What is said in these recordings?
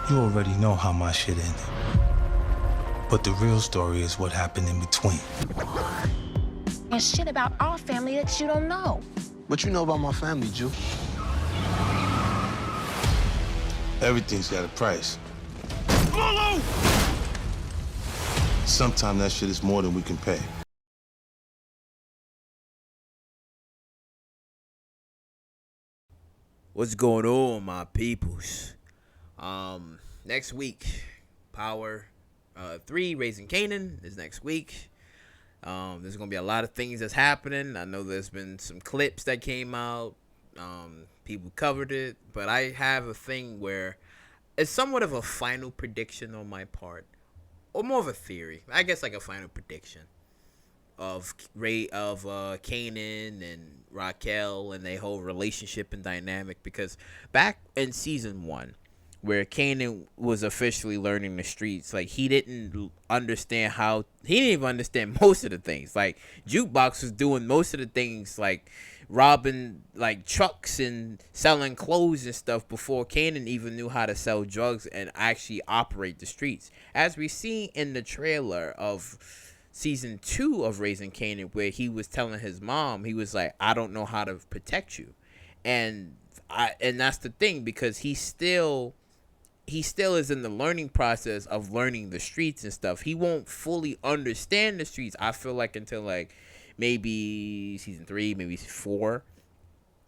You already know how my shit ended. But the real story is what happened in between. And shit about our family that you don't know. What you know about my family, Jew? Everything's got a price. Sometimes that shit is more than we can pay. What's going on, my peoples? Next week, Power 3 Raising Kanan is next week. There's gonna be a lot of things that's happening. I know there's been some clips that came out. People covered it, but I have a thing where it's somewhat of a final prediction on my part, or more of a theory. I guess like a final prediction of Kanan and Raquel and their whole relationship and dynamic, because back in season 1, where Kanan was officially learning the streets, like he didn't even understand most of the things. Like Jukebox was doing most of the things, like robbing like trucks and selling clothes and stuff, before Kanan even knew how to sell drugs and actually operate the streets. As we see in the trailer of season 2 of Raising Kanan, where he was telling his mom, he was like, I don't know how to protect you. And that's the thing, because he still is in the learning process of learning the streets and stuff. He won't fully understand the streets, I feel like, until like maybe season 3, maybe 4,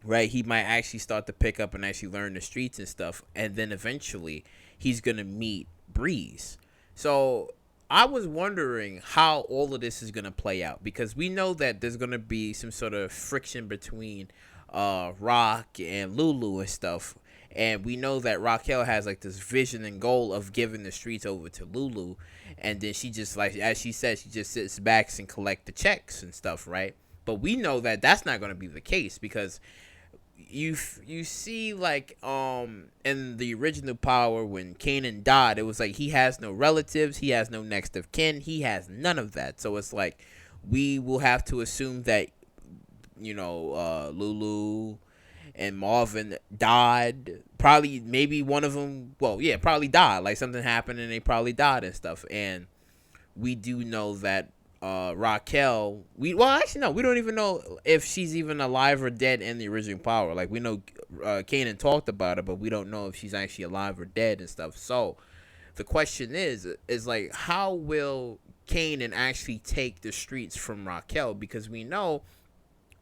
right? He might actually start to pick up and actually learn the streets and stuff, and then eventually he's gonna meet Breeze. So I was wondering how all of this is gonna play out, because we know that there's gonna be some sort of friction between Rock and Lulu and stuff. And we know that Raquel has like this vision and goal of giving the streets over to Lulu, and then she just, like as she said, she just sits back and collect the checks and stuff, right? But we know that that's not going to be the case, because you see, like in the original Power, when Kanan died, it was like he has no relatives, he has no next of kin, he has none of that. So it's like we will have to assume that, Lulu and Marvin died. Probably, maybe one of them, probably died. Like something happened and they probably died and stuff. And we do know that Raquel, we don't even know if she's even alive or dead in the original Power. Like we know Kanan talked about it, but we don't know if she's actually alive or dead and stuff. So the question is like, how will Kanan actually take the streets from Raquel? Because we know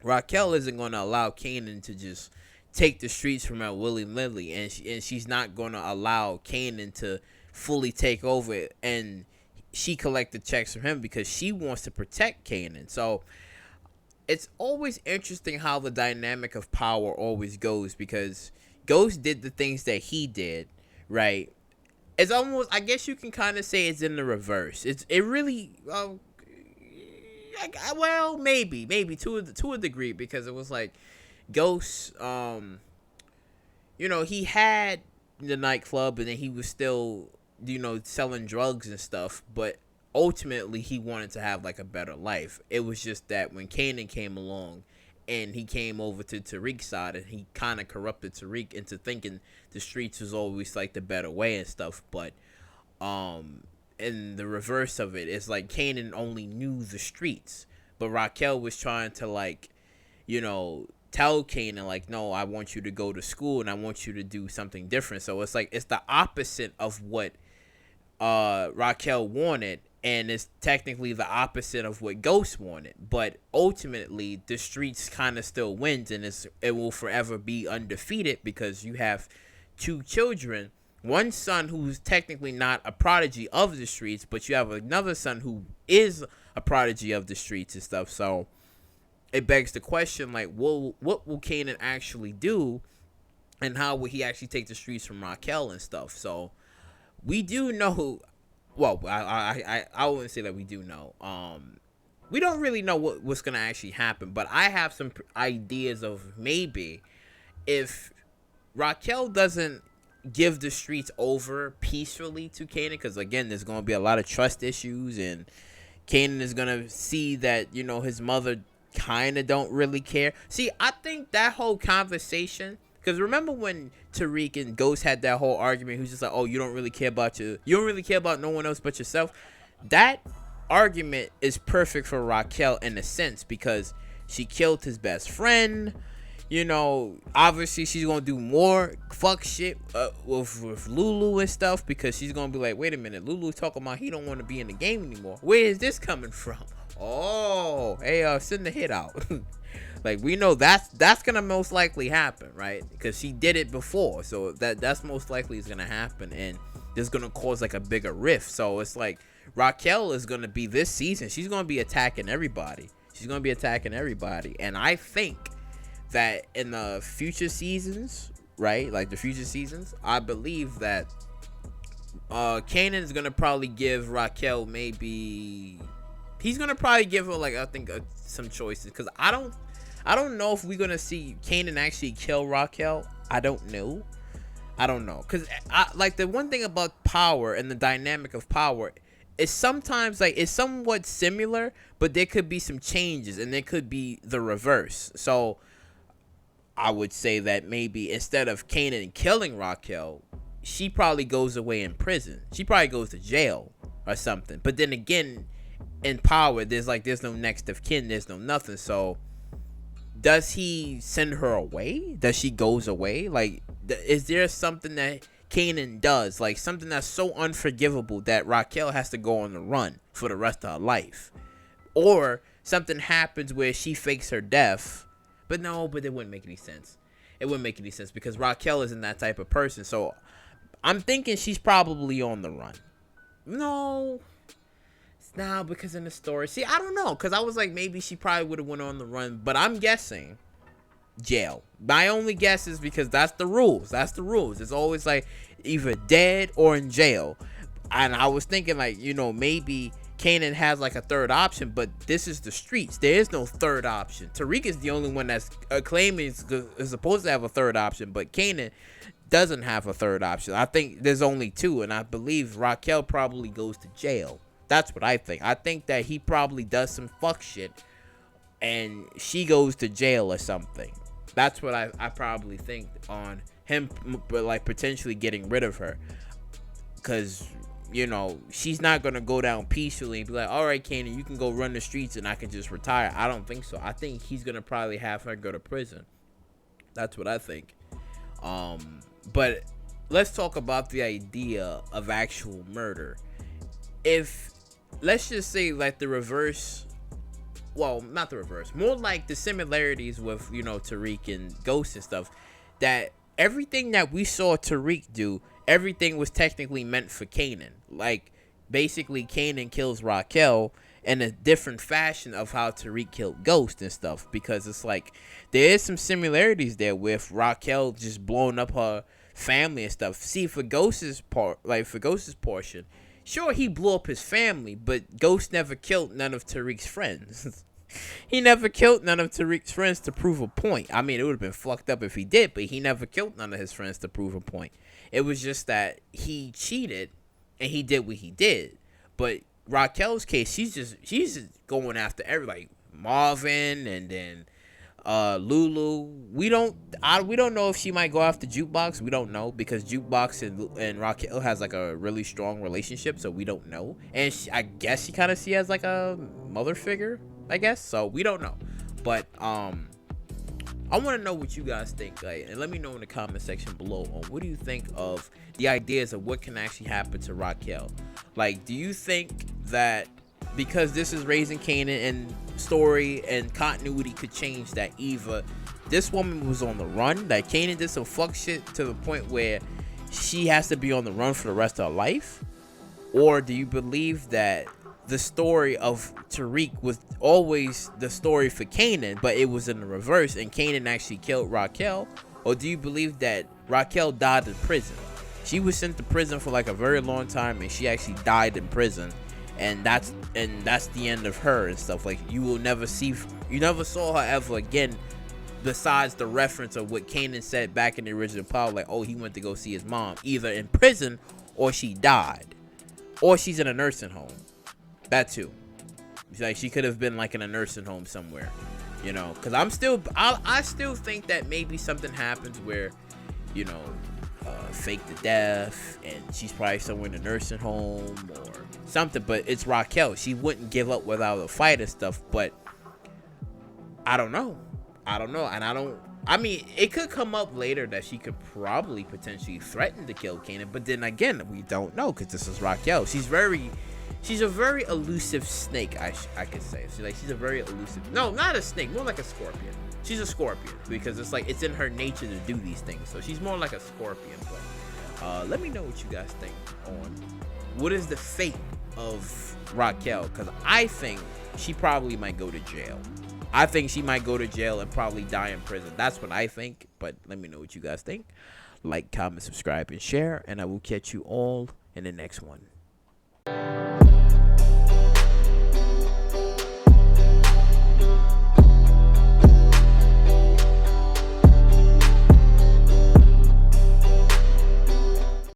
Raquel isn't going to allow Kanan to just take the streets from her willy-nilly, and she's not going to allow Kanan to fully take over, and she collected checks from him because she wants to protect Kanan. So it's always interesting how the dynamic of power always goes, because Ghost did the things that he did, right? It's almost, I guess you can kind of say it's in the reverse. It really well, maybe to a degree, because it was like Ghost, he had the nightclub, and then he was still, selling drugs and stuff, but ultimately he wanted to have like a better life. It was just that when Kanan came along and he came over to Tariq's side, and he kind of corrupted Tariq into thinking the streets was always like the better way and stuff. But in the reverse of it, it's like Kanan only knew the streets, but Raquel was trying to, like, tell Kanan, like, no, I want you to go to school and I want you to do something different. So it's like, it's the opposite of what Raquel wanted, and it's technically the opposite of what Ghost wanted. But ultimately, the streets kind of still wins, and it will forever be undefeated, because you have 2 children. One son who's technically not a prodigy of the streets, but you have another son who is a prodigy of the streets and stuff. So it begs the question, like, what will Kanan actually do, and how will he actually take the streets from Raquel and stuff? So we do know, well, I wouldn't say that we do know. We don't really know what's gonna actually happen, but I have some ideas of maybe if Raquel doesn't give the streets over peacefully to Kanan, because again, there's gonna be a lot of trust issues, and Kanan is gonna see that his mother kind of don't really care. See, I think that whole conversation Because remember when Tariq and Ghost had that whole argument, who's just like, oh, you don't really care about no one else but yourself. That argument is perfect for Raquel in a sense, because she killed his best friend. You know, obviously she's gonna do more fuck shit with Lulu and stuff, because she's gonna be like, wait a minute, Lulu's talking about he don't want to be in the game anymore. Where is this coming from? Oh, hey, send the hit out. Like, we know that's gonna most likely happen, right? Because she did it before, so that's most likely is gonna happen, and this is gonna cause like a bigger rift. So it's like Raquel is gonna be this season. She's gonna be attacking everybody. And I think that in the future seasons, right? Like the future seasons, I believe that Kanan is gonna probably give Raquel he's gonna probably give her like, I think, some choices, because I don't know if we're gonna see Kanan actually kill Raquel. I don't know, because like the one thing about power and the dynamic of power is sometimes like it's somewhat similar, but there could be some changes, and there could be the reverse. So I would say that maybe instead of Kanan killing Raquel, she probably goes away in prison. She probably goes to jail or something. But then again, in power, there's no next of kin. There's no nothing. So does he send her away? Does she goes away? Like, is there something that Kanan does, like something that's so unforgivable that Raquel has to go on the run for the rest of her life? Or something happens where she fakes her death. But it wouldn't make any sense. It wouldn't make any sense because Raquel isn't that type of person. So I'm thinking she's probably on the run. No, because in the story, see, I don't know, because I was like, maybe she probably would have went on the run, but I'm guessing jail. My only guess is because that's the rules. It's always like either dead or in jail. And I was thinking, like, maybe Kanan has like a third option, but this is the streets. There is no third option. Tariq is the only one that's claiming is supposed to have a third option, but Kanan doesn't have a third option. I think there's only two, and I believe Raquel probably goes to jail. That's what I think. I think that he probably does some fuck shit, and she goes to jail or something. That's what I probably think on him, but like potentially getting rid of her, because she's not gonna go down peacefully and be like, all right, Kanan, you can go run the streets and I can just retire. I don't think so. I think he's gonna probably have her go to prison. That's what I think. But let's talk about the idea of actual murder. If, let's just say, like the reverse, well, not the reverse, more like the similarities with, Tariq and Ghost and stuff, that everything that we saw Tariq do, everything was technically meant for Kanan. Like, basically, Kanan kills Raquel in a different fashion of how Tariq killed Ghost and stuff, because it's like there is some similarities there with Raquel just blowing up her family and stuff. See, for Ghost's portion, sure, he blew up his family, but Ghost never killed none of Tariq's friends. He never killed none of Tariq's friends to prove a point. I mean, it would have been fucked up if he did, but he never killed none of his friends to prove a point. It was just that he cheated and he did what he did. But Raquel's case, she's just going after everybody. Marvin and then Lulu. We don't know if she might go after Jukebox. We don't know, because Jukebox and Raquel has like a really strong relationship, so we don't know. And I guess she kind of see as like a mother figure, I guess. So we don't know. But I want to know what you guys think, and let me know in the comment section below on what do you think of the ideas of what can actually happen to Raquel. Like, do you think that because this is Raising Kanan and story and continuity could change, that either this woman was on the run, that Kanan did some fuck shit to the point where she has to be on the run for the rest of her life? Or do you believe that the story of Tariq was always the story for Kanan, but it was in the reverse and Kanan actually killed Raquel? Or do you believe that Raquel died in prison? She was sent to prison for like a very long time and she actually died in prison, and that's the end of her and stuff. Like, you never saw her ever again, besides the reference of what Kanan said back in the original part, like, oh, he went to go see his mom, either in prison or she died, or she's in a nursing home. That too. Like, she could have been like in a nursing home somewhere. You know, because I still think that maybe something happens where, you know, fake the death and she's probably somewhere in a nursing home or something. But it's Raquel. She wouldn't give up without a fight and stuff. But I don't know. And I mean, it could come up later that she could probably potentially threaten to kill Kanan. But then again, we don't know because this is Raquel. She's a very elusive snake, I could say. She's a very elusive. No, not a snake, more like a scorpion. She's a scorpion because it's in her nature to do these things. So she's more like a scorpion. But let me know what you guys think on what is the fate of Raquel, because I think she probably might go to jail. I think she might go to jail and probably die in prison. That's what I think. But let me know what you guys think. Like, comment, subscribe, and share, and I will catch you all in the next one.